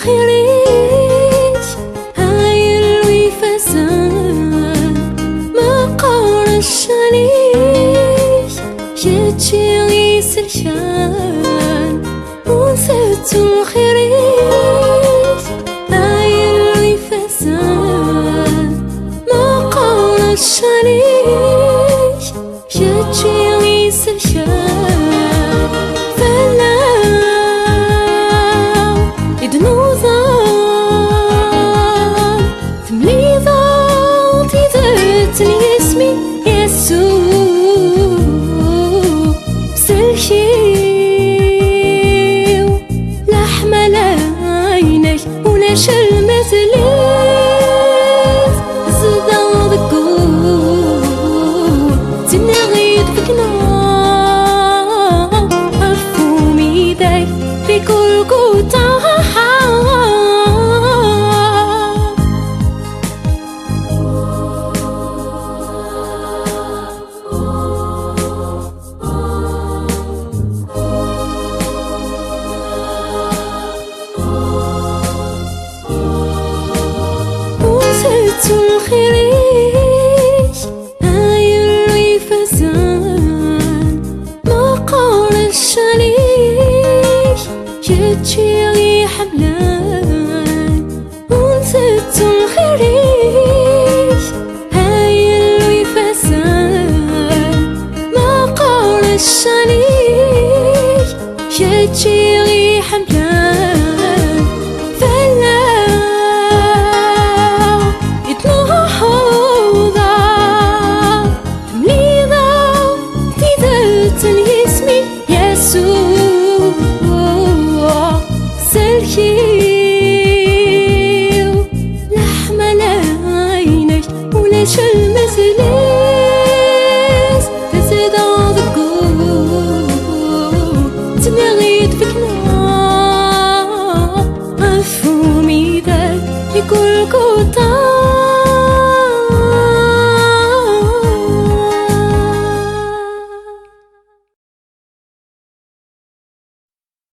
الخيريش هاي الوفاسان ما قارش عليش يتشي يسرشان ونسيت الخيريش هاي الوفاسان ما قارش عليش يتشي يسرشان فلاو يدنوضان تمليضان تيزت اليسمي يسوع بسلشيو لحمة لعينيش وناش المثليز زدان ذكور تنغيد فكنا أفهمي داي في كل قطعة الخيريش هاي الوفاسان ما قارش عليش يتشي حبلان ونسيت الخيريش هاي الوفاسان ما قارش عليش يتشي حبلان سلشيو لحمة لعينيش وناش المثليز تزدان ذكور تنغيد فيكنا مفهومي ذاك في كل قطعة